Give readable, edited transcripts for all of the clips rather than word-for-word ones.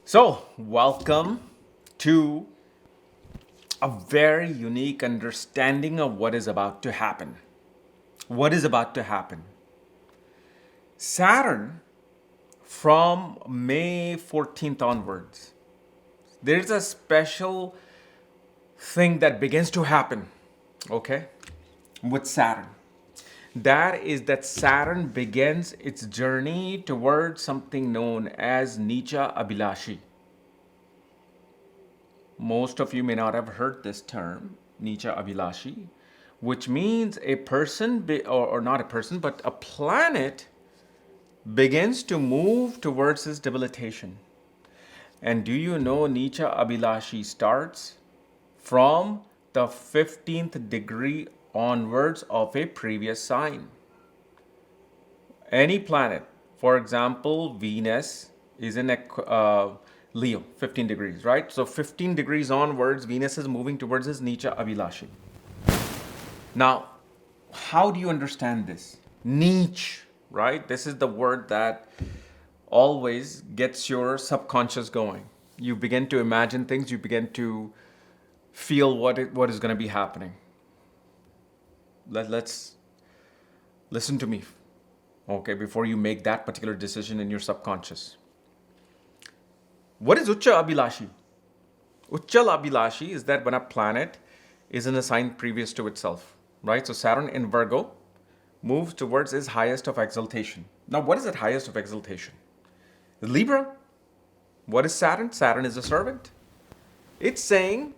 So, welcome to a very unique understanding of what is about to happen. What is about to happen? Saturn, from May 14th onwards, there's a special thing that begins to happen, okay, with Saturn. That is that Saturn begins its journey towards something known as Nicha Abhilashi. Most of you may not have heard this term, Nicha Abhilashi, which means a person, or not a person, but a planet begins to move towards its debilitation. And do you know Nicha Abhilashi starts from the 15th degree onwards of a previous sign? Any planet, for example, Venus is in Leo, 15 degrees, right? So 15 degrees onwards, Venus is moving towards his Nicha Abhilashi. Now, how do you understand this? Niche, right? This is the word that always gets your subconscious going. You begin to imagine things, you begin to feel what is going to be happening. Let's listen to me, okay, before you make that particular decision in your subconscious. What is Ucha Abhilashi? Uchal Abhilashi is that when a planet is in a sign previous to itself, right? So Saturn in Virgo moves towards its highest of exaltation. Now, what is that highest of exaltation? Libra. What is Saturn? Saturn is a servant. It's saying,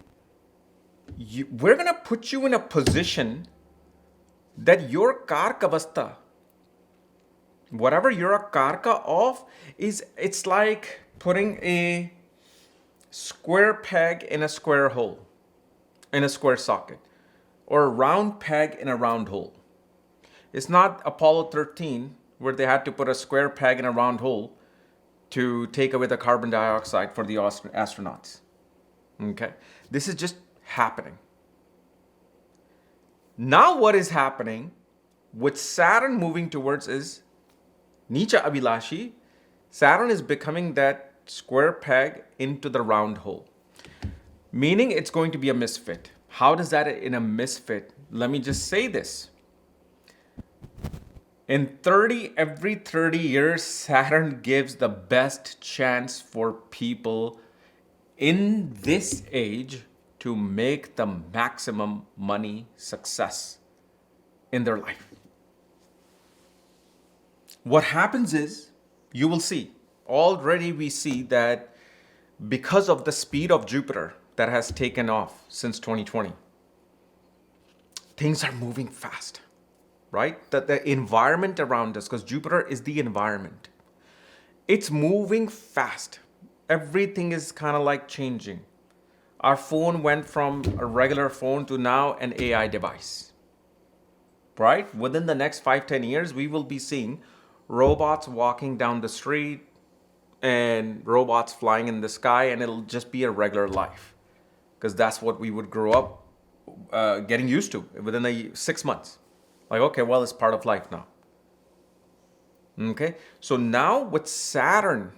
we're going to put you in a position that your karkavasta, whatever you're a karka of, it's like putting a square peg in a square hole, in a square socket, or a round peg in a round hole. It's not Apollo 13 where they had to put a square peg in a round hole to take away the carbon dioxide for the astronauts. Okay? This is just happening. Now what is happening with Saturn moving towards is Nicha Abhilashi. Saturn is becoming that square peg into the round hole, meaning it's going to be a misfit. How does that in a misfit? Let me just say this. Every 30 years, Saturn gives the best chance for people in this age to make the maximum money success in their life. What happens is, you will see, already we see that because of the speed of Jupiter that has taken off since 2020, things are moving fast, right? The environment around us, because Jupiter is the environment, it's moving fast. Everything is kind of like changing. Our phone went from a regular phone to now an AI device, right? Within the next 5-10 years, we will be seeing robots walking down the street and robots flying in the sky, and it'll just be a regular life, because that's what we would grow up getting used to within 6 months. Like, okay, well, it's part of life now. Okay, so now with Saturn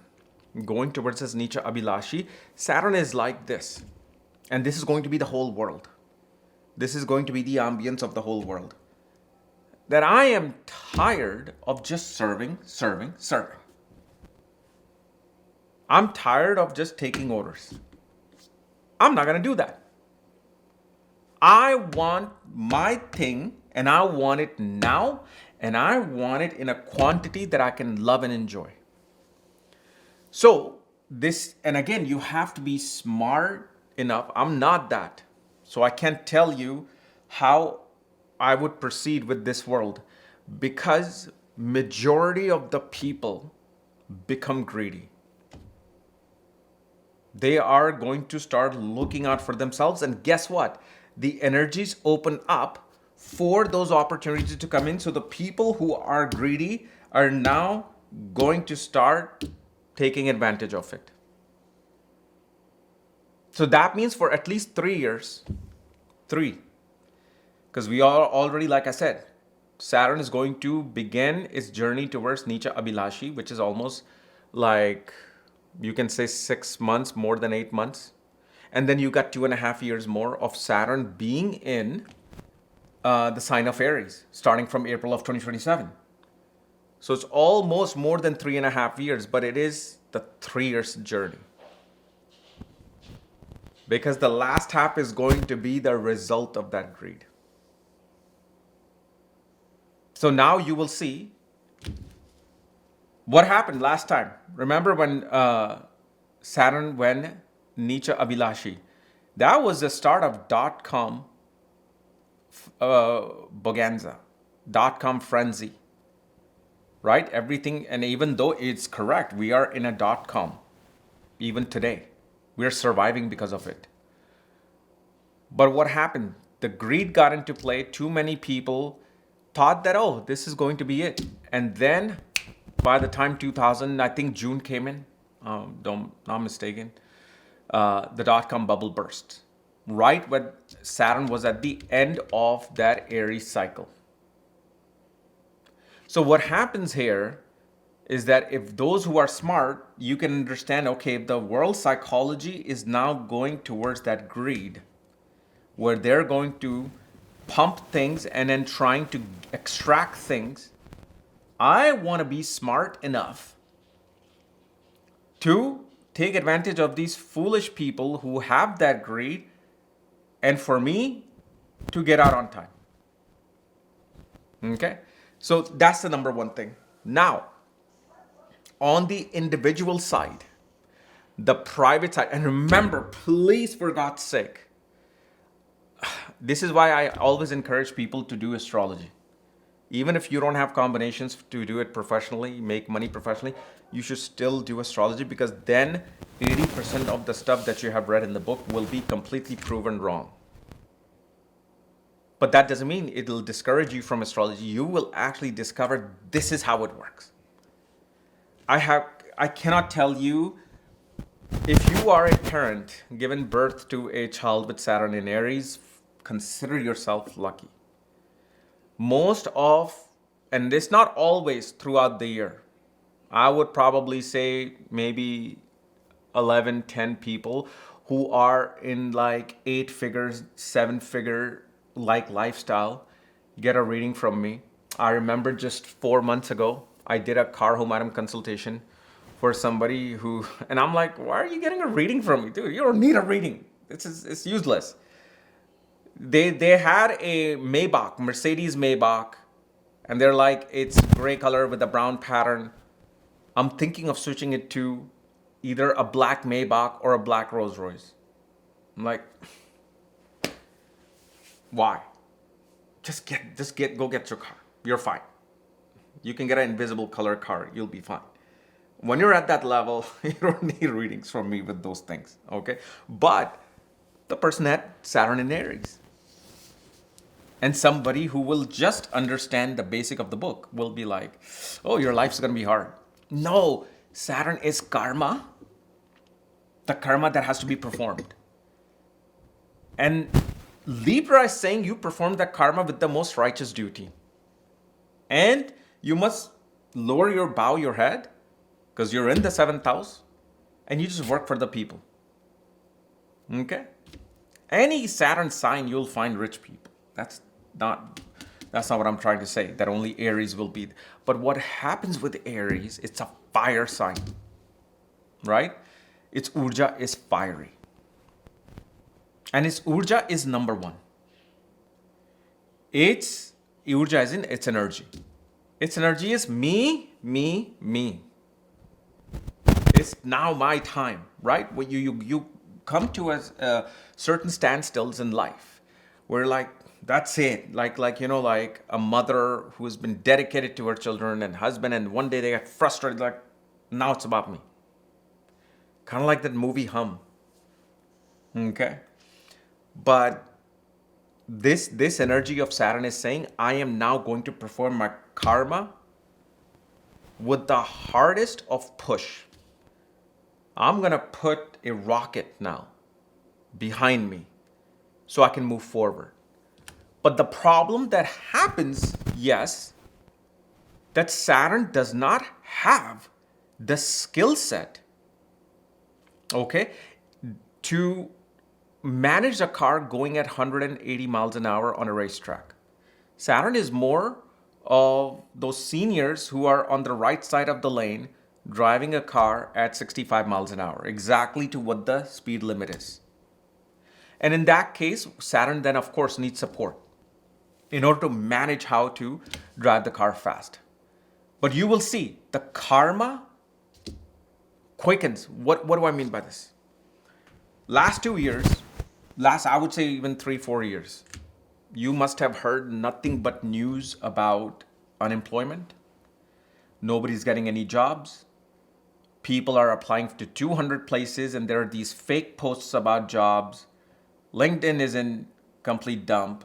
going towards his Nicha Abhilashi, Saturn is like this. And this is going to be the whole world. This is going to be the ambience of the whole world. That I am tired of just serving. I'm tired of just taking orders. I'm not going to do that. I want my thing, and I want it now, and I want it in a quantity that I can love and enjoy. So this, and again, you have to be smart enough. I'm not that. So I can't tell you how I would proceed with this world, because majority of the people become greedy. They are going to start looking out for themselves, and guess what? The energies open up for those opportunities to come in. So the people who are greedy are now going to start taking advantage of it. So that means for at least 3 years, because we are already, like I said, Saturn is going to begin its journey towards Nicha Abhilashi, which is almost like You can say 6 months, more than 8 months. And then you got 2.5 years more of Saturn being in the sign of Aries, starting from April of 2027. So it's almost more than 3.5 years, but it is the 3 years journey. Because the last half is going to be the result of that greed. So now you will see what happened last time. Remember when Saturn went Nietzsche Abhilashi? That was the start of .com bonanza, .com frenzy, right? Everything, and even though it's correct, we are in a .com even today. We're surviving because of it. But what happened? The greed got into play. Too many people thought that, oh, this is going to be it. And then by the time 2000, I think June came in, not mistaken, the .com bubble burst. Right when Saturn was at the end of that Aries cycle. So what happens here is that if those who are smart, you can understand, okay, if the world psychology is now going towards that greed, where they're going to pump things and then trying to extract things, I want to be smart enough to take advantage of these foolish people who have that greed, and for me to get out on time. Okay? So that's the number one thing. Now, on the individual side, the private side, and remember, please, for God's sake, this is why I always encourage people to do astrology. Even if you don't have combinations to do it professionally, make money professionally, you should still do astrology, because then 80% of the stuff that you have read in the book will be completely proven wrong. But that doesn't mean it'll discourage you from astrology. You will actually discover this is how it works. I cannot tell you, if you are a parent given birth to a child with Saturn in Aries, consider yourself lucky. Most of, and it's not always throughout the year, I would probably say maybe 11, 10 people who are in like 8 figures, 7 figure like lifestyle get a reading from me. I remember just 4 months ago, I did a car home item consultation for somebody who, and I'm like, why are you getting a reading from me? Dude, you don't need a reading. It's useless. They had a Maybach, Mercedes Maybach, and they're like, it's gray color with a brown pattern. I'm thinking of switching it to either a black Maybach or a black Rolls Royce. I'm like, why? Go get your car. You're fine. You can get an invisible color car. You'll be fine. When you're at that level, you don't need readings from me with those things, okay? But the person had Saturn in Aries. And somebody who will just understand the basic of the book will be like, oh, your life's going to be hard. No, Saturn is karma. The karma that has to be performed. And Libra is saying you perform that karma with the most righteous duty. And you must lower your head, because you're in the 7th house, and you just work for the people. Okay? Any Saturn sign, you'll find rich people. That's not what I'm trying to say, that only Aries will be. But what happens with Aries, it's a fire sign, right? Its urja is fiery. And its urja is number 1. Its urja is in its energy. Its energy is me, me, me. It's now my time, right? When you come to a certain standstills in life, where like, that's it. Like a mother who has been dedicated to her children and husband, and one day they get frustrated, like, now it's about me. Kind of like that movie Hum. Okay? But this energy of Saturn is saying, I am now going to perform my karma with the hardest of push. I'm going to put a rocket now behind me so I can move forward. But the problem that happens, yes, that Saturn does not have the skill set Okay, to manage a car going at 180 miles an hour on a racetrack. Saturn is more of those seniors who are on the right side of the lane driving a car at 65 miles an hour, exactly to what the speed limit is. And in that case, Saturn then, of course, needs support in order to manage how to drive the car fast. But you will see the karma quickens. What do I mean by this? Last 2 years, I would say even 3, 4 years, you must have heard nothing but news about unemployment. Nobody's getting any jobs. People are applying to 200 places and there are these fake posts about jobs. LinkedIn is in complete dump.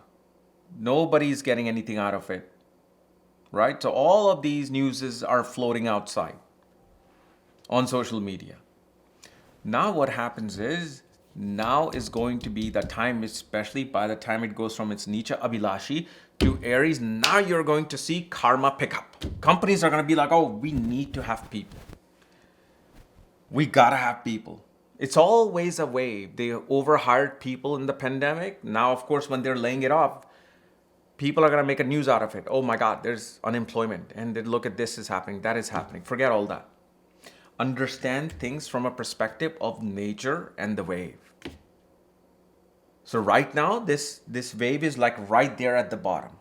Nobody's getting anything out of it. Right? So all of these newses are floating outside on social media. Now what happens is, now is going to be the time, especially by the time it goes from its Nicha Abhilashi to Aries, now you're going to see karma pick up. Companies are going to be like, oh, we need to have people. We gotta have people. It's always a wave. They overhired people in the pandemic. Now, of course, when they're laying it off, people are gonna make a news out of it. Oh my God, there's unemployment. And then look at this is happening, that is happening. Forget all that. Understand things from a perspective of nature and the wave. So right now, this wave is like right there at the bottom.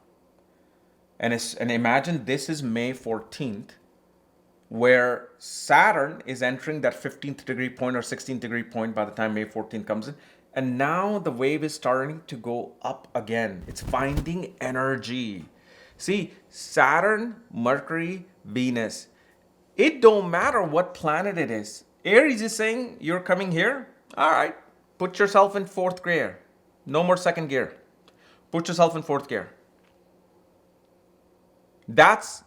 And imagine this is May 14th, where Saturn is entering that 15th degree point or 16th degree point by the time May 14th comes in. And now the wave is starting to go up again. It's finding energy. See, Saturn, Mercury, Venus, it don't matter what planet it is. Aries is saying, you're coming here? All right, put yourself in fourth gear. No more second gear. Put yourself in fourth gear. That's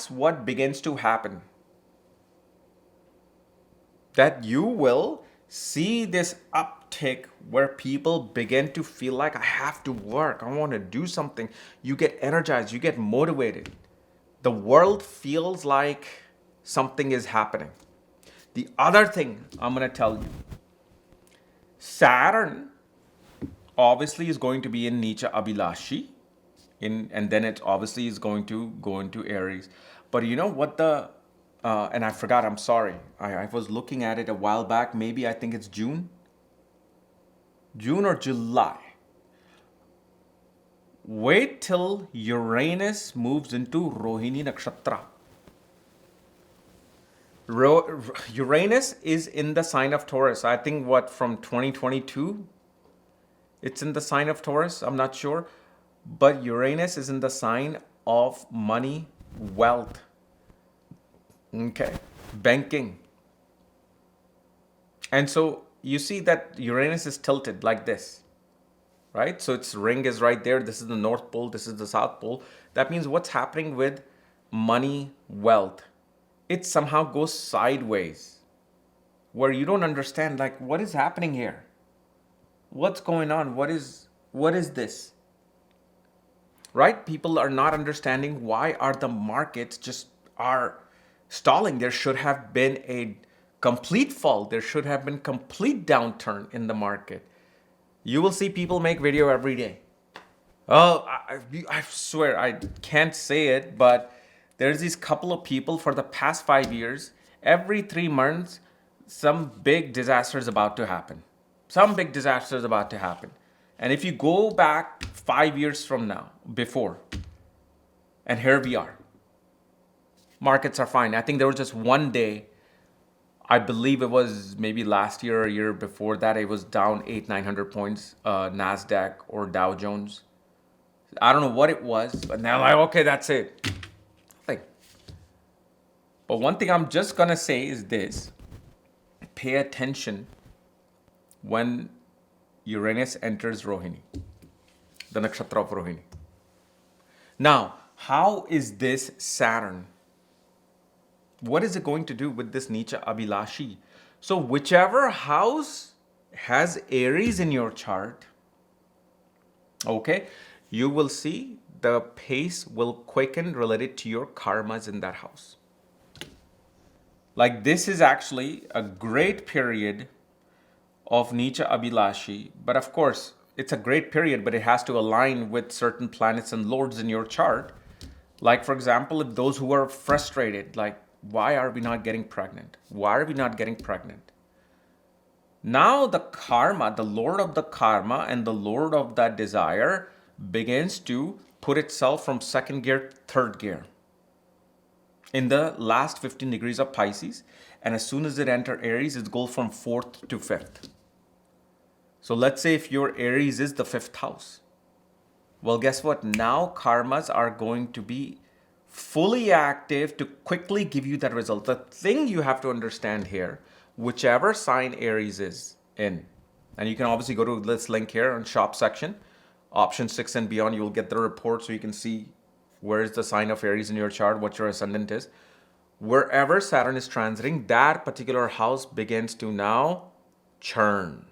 what begins to happen. That you will see this uptick where people begin to feel like, I have to work, I want to do something. You get energized, you get motivated. The world feels like something is happening. The other thing I'm going to tell you, Saturn obviously is going to be in Nicha Abhilashi, and then it obviously is going to go into Aries. But you know what and I forgot, I'm sorry. I was looking at it a while back. Maybe I think it's June or July. Wait till Uranus moves into Rohini Nakshatra. Uranus is in the sign of Taurus. I think from 2022, it's in the sign of Taurus. I'm not sure. But Uranus is in the sign of money, wealth. Okay, banking. And so you see that Uranus is tilted like this, right? So its ring is right there. This is the North Pole. This is the South Pole. That means what's happening with money, wealth? It somehow goes sideways where you don't understand, like, what is happening here? What's going on? What is this? Right? People are not understanding why are the markets just are stalling. There should have been a complete fall. There should have been complete downturn in the market. You will see people make video every day. Oh, I swear, I can't say it, but there's these couple of people for the past 5 years, every 3 months, some big disaster is about to happen. Some big disaster is about to happen. And if you go back 5 years from now, before, and here we are, markets are fine. I think there was just one day, I believe it was maybe last year or a year before that, it was down 800-900 points, NASDAQ or Dow Jones. I don't know what it was, but now like, okay, that's it. Like, but one thing I'm just gonna say is this: pay attention when Uranus enters Rohini, the nakshatra of Rohini. Now, how is this Saturn? What is it going to do with this Nicha Abhilashi? So whichever house has Aries in your chart, okay, you will see the pace will quicken related to your karmas in that house. Like, this is actually a great period of Nicha Abhilashi. But of course, it's a great period, but it has to align with certain planets and lords in your chart. Like, for example, if those who are frustrated, like, why are we not getting pregnant? Why are we not getting pregnant? Now the karma, the lord of the karma and the lord of that desire begins to put itself from second gear, third gear in the last 15 degrees of Pisces. And as soon as it enters Aries, it goes from fourth to fifth. So let's say if your Aries is the fifth house. Well, guess what? Now karmas are going to be fully active to quickly give you that result. The thing you have to understand here, whichever sign Aries is in, and you can obviously go to this link here on shop section, option 6 and beyond, you will get the report so you can see where is the sign of Aries in your chart, what your ascendant is. Wherever Saturn is transiting, that particular house begins to now churn.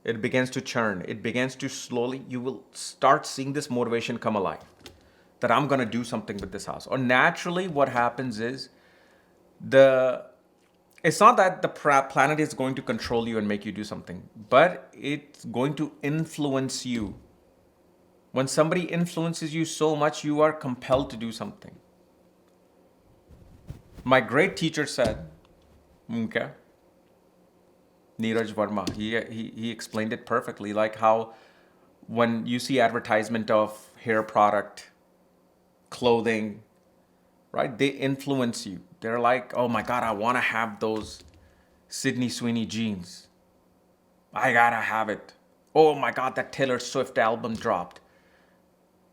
It begins to churn. It begins to slowly, you will start seeing this motivation come alive. That I'm going to do something with this house. Or naturally what happens is, it's not that the planet is going to control you and make you do something, but it's going to influence you. When somebody influences you so much, you are compelled to do something. My great teacher said, okay, Neeraj Verma, he explained it perfectly, like how when you see advertisement of hair product, clothing, right? They influence you. They're like, oh my God, I want to have those Sydney Sweeney jeans. I gotta have it. Oh my God, that Taylor Swift album dropped.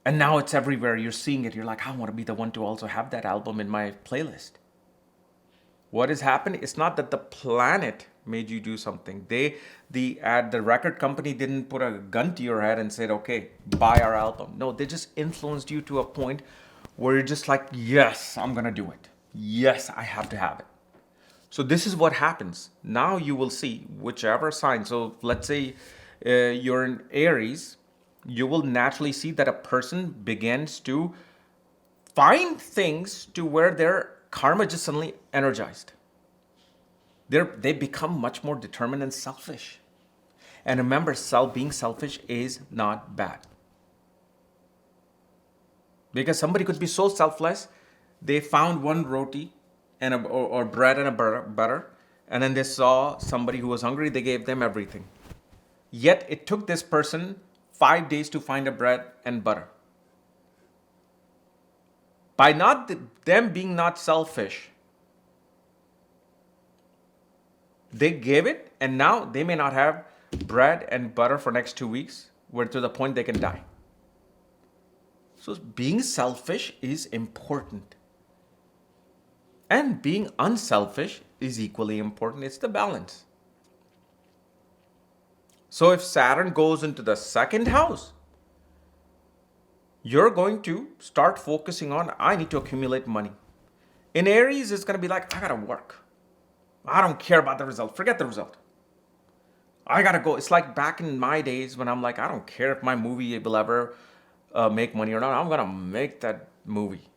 And now it's everywhere. You're seeing it. You're like, I want to be the one to also have that album in my playlist. What has happened? It's not that the planet made you do something. The record company didn't put a gun to your head and said, okay, buy our album. No, they just influenced you to a point where you're just like, yes, I'm going to do it. Yes, I have to have it. So this is what happens. Now you will see whichever sign. So let's say you're in Aries, you will naturally see that a person begins to find things to where their karma just suddenly energized. They become much more determined and selfish. And remember, being selfish is not bad. Because somebody could be so selfless, they found one roti and or bread and a butter, and then they saw somebody who was hungry, they gave them everything. Yet it took this person 5 days to find a bread and butter. By them being not selfish, they gave it, and now they may not have bread and butter for next 2 weeks, where to the point they can die. So being selfish is important. And being unselfish is equally important. It's the balance. So if Saturn goes into the second house, you're going to start focusing on, I need to accumulate money. In Aries, it's going to be like, I got to work. I don't care about the result. Forget the result. I got to go. It's like back in my days when I'm like, I don't care if my movie will ever make money or not. I'm going to make that movie.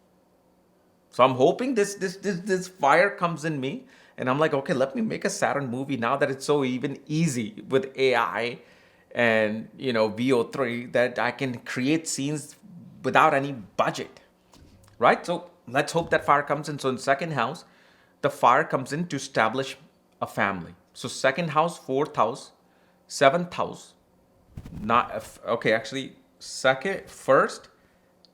So I'm hoping this fire comes in me. And I'm like, okay, let me make a Saturn movie now that it's so even easy with AI and, VO3 that I can create scenes without any budget, right? So let's hope that fire comes in. So in second house, the fire comes in to establish a family. So second house, fourth house, seventh house, first,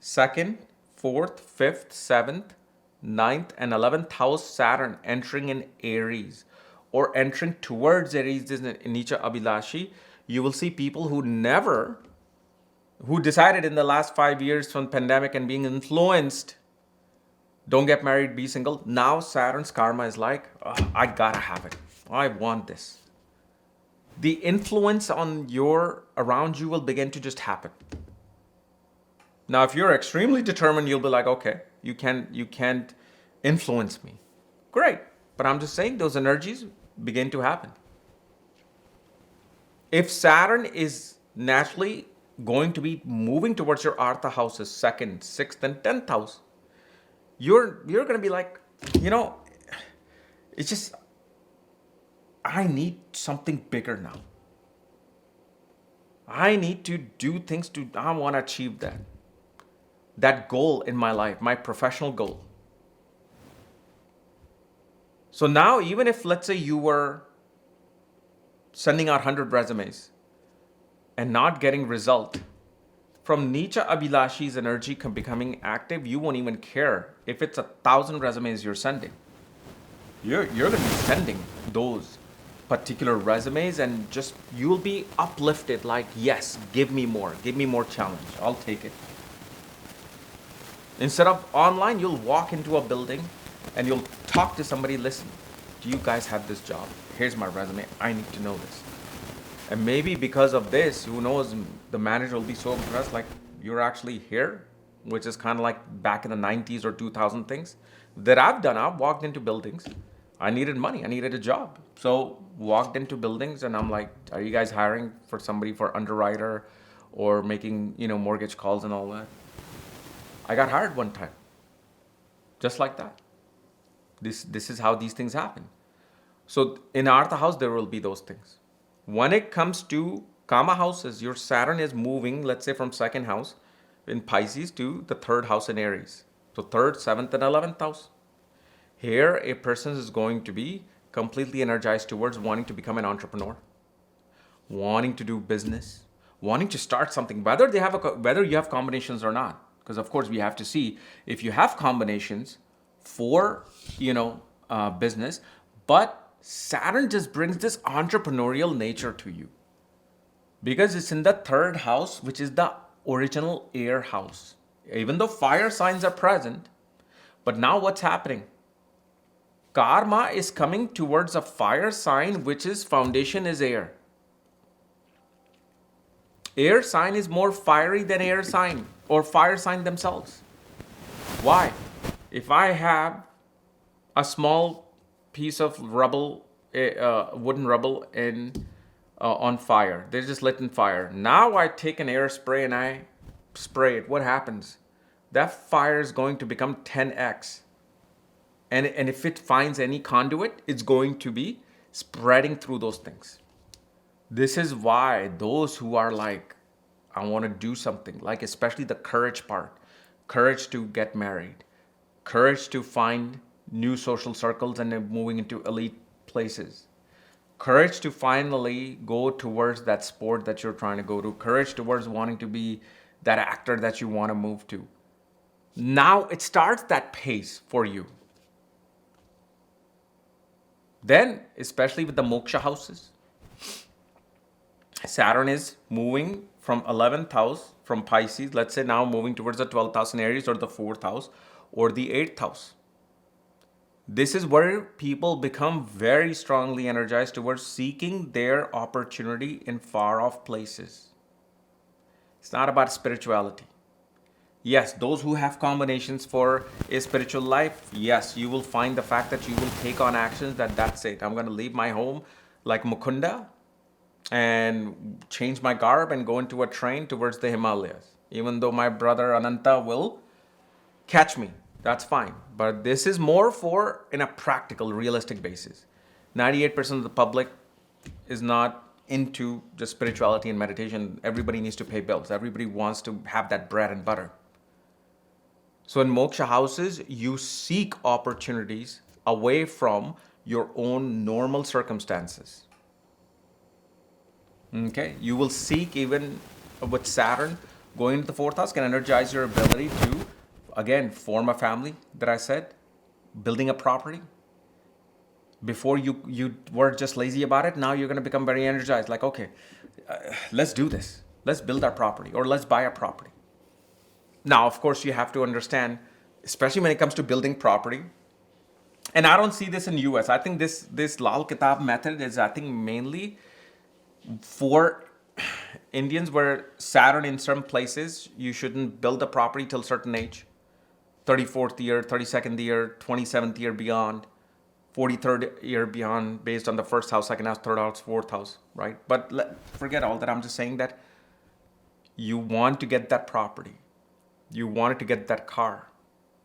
second, fourth, fifth, seventh, ninth, and 11th house Saturn entering in Aries or entering towards Aries in Nicha Abhilashi. You will see people who decided in the last 5 years from pandemic and being influenced, don't get married, be single. Now Saturn's karma is like, oh, I gotta have it. I want this. The influence around you will begin to just happen. Now, if you're extremely determined, you'll be like, okay, you can't influence me. Great. But I'm just saying those energies begin to happen. If Saturn is naturally going to be moving towards your Artha houses, 2nd, 6th, and 10th house, you're going to be like, it's just, I need something bigger now. I need to do things I want to achieve that goal in my life, my professional goal. So now, even if, let's say, you were sending out 100 resumes and not getting result, from Nietzsche Abhilashi's energy becoming active, you won't even care if it's 1,000 resumes you're sending. You're going to be sending those particular resumes, and just you'll be uplifted, like, yes, give me more challenge, I'll take it. Instead of online, you'll walk into a building and you'll talk to somebody. Listen, do you guys have this job? Here's my resume, I need to know this. And maybe because of this, who knows, the manager will be so impressed, like, you're actually here, which is kind of like back in the 90s or 2000 things that I've done. I've walked into buildings. I needed money. I needed a job. So walked into buildings and I'm like, are you guys hiring for somebody for underwriter or making, mortgage calls and all that? I got hired one time. Just like that. This is how these things happen. So in Artha house, there will be those things. When it comes to Kama houses, your Saturn is moving, let's say, from second house in Pisces to the third house in Aries. So third, seventh, and 11th house. Here, a person is going to be completely energized towards wanting to become an entrepreneur, wanting to do business, wanting to start something, whether you have combinations or not. Because of course we have to see if you have combinations for business, but Saturn just brings this entrepreneurial nature to you because it's in the third house, which is the original air house. Even though fire signs are present, but now what's happening? Karma is coming towards a fire sign, which is foundation is air. Air sign is more fiery than air sign or fire sign themselves. Why? If I have a small piece of rubble, wooden rubble on fire, they're just lit in fire. Now I take an air spray and I spray it. What happens? That fire is going to become 10x. And if it finds any conduit, it's going to be spreading through those things. This is why those who are like, I want to do something, like especially the courage part, courage to get married, courage to find new social circles and then moving into elite places, courage to finally go towards that sport that you're trying to go to, courage towards wanting to be that actor that you want to move to. Now it starts that pace for you. Then, especially with the moksha houses, Saturn is moving from 11th house, from Pisces, let's say now moving towards the 12th house in Aries or the 4th house or the 8th house. This is where people become very strongly energized towards seeking their opportunity in far off places. It's not about spirituality. Yes, those who have combinations for a spiritual life, yes, you will find the fact that you will take on actions that's it. I'm going to leave my home like Mukunda and change my garb and go into a train towards the Himalayas. Even though my brother Ananta will catch me, that's fine. But this is more for in a practical, realistic basis. 98% of the public is not into just spirituality and meditation. Everybody needs to pay bills. Everybody wants to have that bread and butter. So in moksha houses, you seek opportunities away from your own normal circumstances. Okay, you will seek, even with Saturn going into the 4th house, can energize your ability to, again, form a family that I said, building a property. Before you were just lazy about it, now you're going to become very energized. Like, okay, let's do this. Let's build our property or let's buy a property. Now, of course, you have to understand, especially when it comes to building property, and I don't see this in US. I think this Lal Kitab method is, I think, mainly for Indians where Saturn in some places, you shouldn't build a property till certain age, 34th year, 32nd year, 27th year beyond, 43rd year beyond, based on the 1st house, 2nd house, 3rd house, 4th house, right? But forget all that. I'm just saying that you want to get that property. You wanted to get that car.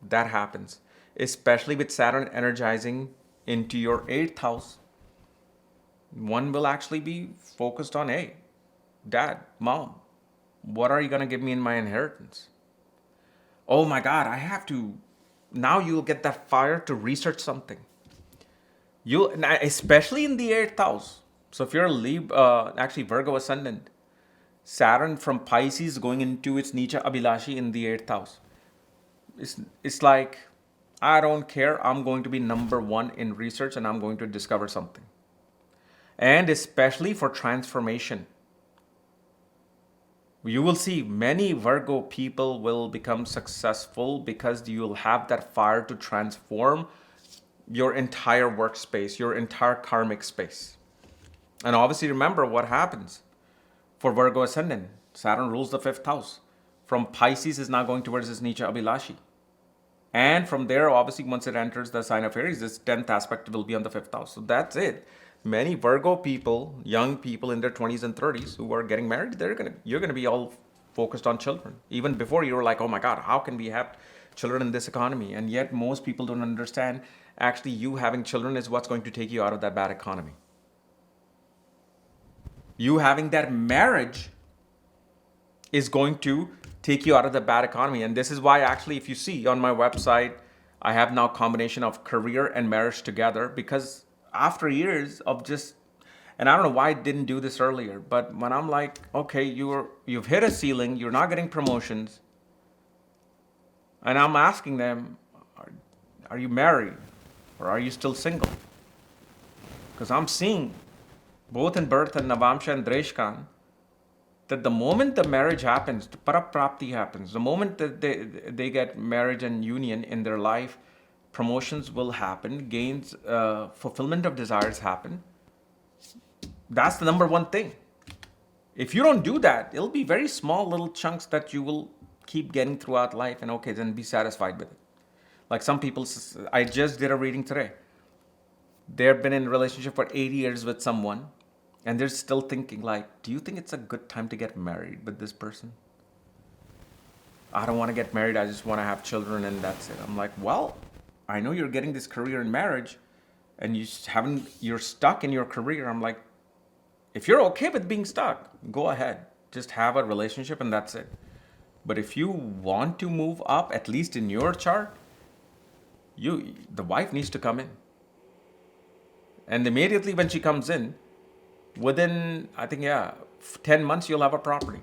That happens, especially with Saturn energizing into your 8th house. One will actually be focused on, hey, dad, mom, what are you going to give me in my inheritance? Oh my God, I have to. Now you'll get that fire to research something. You, especially in the eighth house. So if you're a actually Virgo ascendant, Saturn from Pisces going into its Nicha Abhilashi in the eighth house. It's like, I don't care. I'm going to be number one in research and I'm going to discover something. And especially for transformation. You will see many Virgo people will become successful because you'll have that fire to transform your entire workspace, your entire karmic space. And obviously, remember what happens for Virgo ascendant. Saturn rules the fifth house. From Pisces is now going towards this Nicha Abhilashi. And from there, obviously, once it enters the sign of Aries, this 10th aspect will be on the fifth house. So that's it. Many Virgo people, young people in their 20s and 30s who are getting married, you're gonna be all focused on children. Even before you were like, oh my God, how can we have children in this economy? And yet most people don't understand actually you having children is what's going to take you out of that bad economy. You having that marriage is going to take you out of the bad economy. And this is why actually, if you see on my website, I have now a combination of career and marriage together, because after years of just, and I don't know why I didn't do this earlier, but when I'm like, okay, you've hit a ceiling, you're not getting promotions, and I'm asking them, are you married or are you still single? Because I'm seeing both in birth and Navamsha and Dreshkan that the moment the marriage happens, the paraprapti happens, the moment that they get marriage and union in their life, promotions will happen, gains, fulfillment of desires happen. That's the number one thing. If you don't do that, it'll be very small little chunks that you will keep getting throughout life, and okay, then be satisfied with it. Like some people, I just did a reading today. They've been in a relationship for 8 years with someone, and they're still thinking like, do you think it's a good time to get married with this person? I don't want to get married. I just want to have children and that's it. I'm like, well, I know you're getting this career in marriage and you're stuck in your career. I'm like, if you're okay with being stuck, go ahead. Just have a relationship and that's it. But if you want to move up, at least in your chart, the wife needs to come in. And immediately when she comes in, within, I think, 10 months, you'll have a property.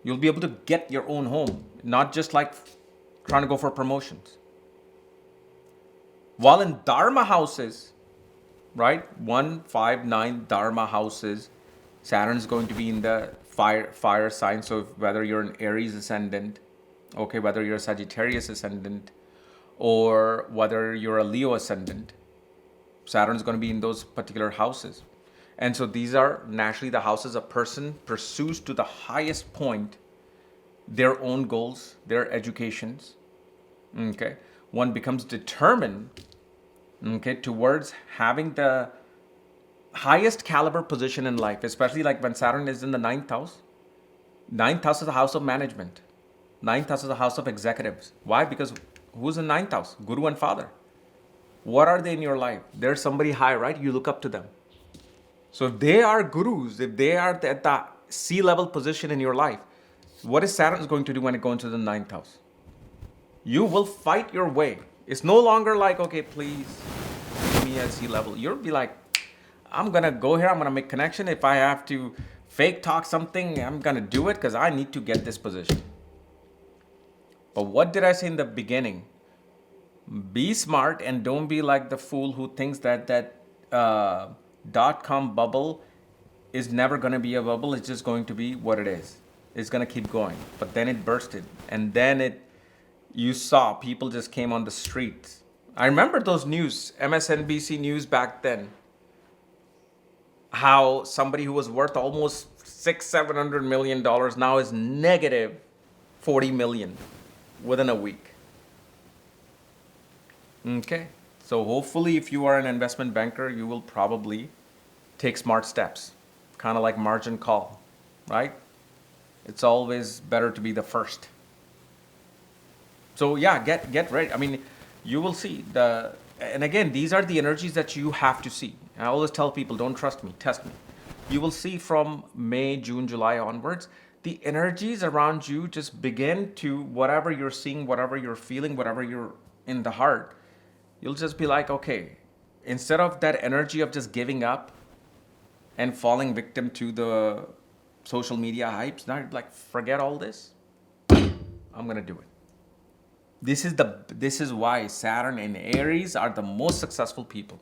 You'll be able to get your own home, not just like trying to go for promotions. While in Dharma houses, right, 1, 5, 9 Dharma houses, Saturn's going to be in the fire sign. So whether you're an Aries ascendant, okay, whether you're a Sagittarius ascendant, or whether you're a Leo ascendant, Saturn's going to be in those particular houses. And so these are naturally the houses a person pursues to the highest point their own goals, their educations. Okay. One becomes determined, okay, towards having the highest caliber position in life, especially like when Saturn is in the ninth house. Ninth house is the house of management. Ninth house is the house of executives. Why? Because who's in ninth house? Guru and father. What are they in your life? They're somebody high, right? You look up to them. So if they are gurus, if they are at the C-level position in your life, what is Saturn going to do when it goes into the ninth house? You will fight your way. It's no longer like, okay, please give me at C-level. You'll be like, I'm going to go here. I'm going to make connection. If I have to fake talk something, I'm going to do it because I need to get this position. But what did I say in the beginning? Be smart and don't be like the fool who thinks that dot-com bubble is never going to be a bubble. It's just going to be what it is. It's going to keep going. But then it bursted. And then you saw people just came on the streets. I remember those news, MSNBC news back then. How somebody who was worth almost $600-700 million now is negative 40 million within a week. Okay. So hopefully if you are an investment banker, you will probably take smart steps. Kind of like margin call, right? It's always better to be the first. So yeah, get ready. I mean, you will see and again, these are the energies that you have to see. I always tell people, don't trust me, test me. You will see from May, June, July onwards, the energies around you just begin to, whatever you're seeing, whatever you're feeling, whatever you're in the heart, you'll just be like, okay, instead of that energy of just giving up and falling victim to the social media hypes, now you're like, forget all this. I'm gonna do it. This is why Saturn and Aries are the most successful people.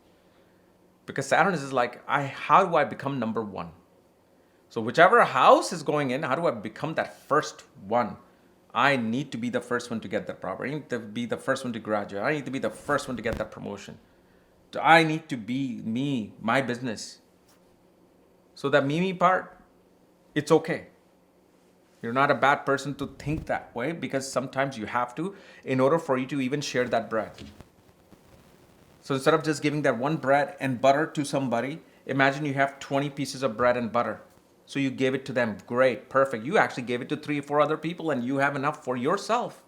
Because Saturn is like, how do I become number one? So whichever house is going in, how do I become that first one? I need to be the first one to get that property. I need to be the first one to graduate. I need to be the first one to get that promotion. I need to be me, my business. So that me part, it's okay. You're not a bad person to think that way, because sometimes you have to in order for you to even share that bread. So instead of just giving that one bread and butter to somebody, imagine you have 20 pieces of bread and butter. So you gave it to them. Great, perfect. You actually gave it to 3 or 4 other people and you have enough for yourself.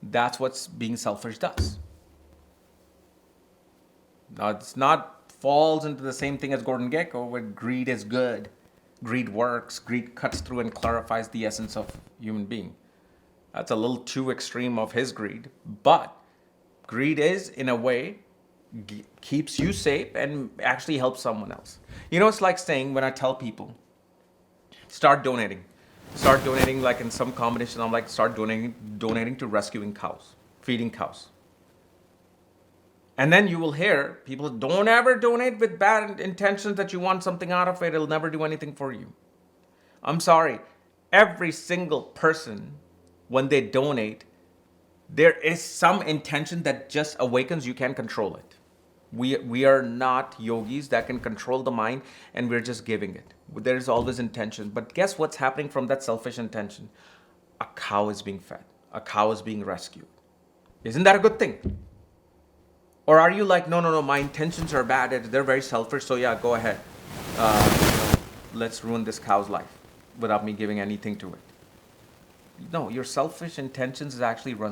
That's what being selfish does. Now, it's not falls into the same thing as Gordon Gekko, where greed is good. Greed works. Greed cuts through and clarifies the essence of human being. That's a little too extreme of his greed. But greed is, in a way, keeps you safe and actually helps someone else. You know, it's like saying, when I tell people, start donating. Start donating, like in some combination, I'm like, start donating to rescuing cows, feeding cows. And then you will hear people, don't ever donate with bad intentions that you want something out of it. It'll never do anything for you. I'm sorry. Every single person, when they donate, there is some intention that just awakens. You can't control it. We are not yogis that can control the mind, and we're just giving it. There is always intention. But guess what's happening from that selfish intention? A cow is being fed. A cow is being rescued. Isn't that a good thing? Or are you like, no, my intentions are bad. They're very selfish. So yeah, go ahead. Let's ruin this cow's life without me giving anything to it. No, your selfish intentions is actually runs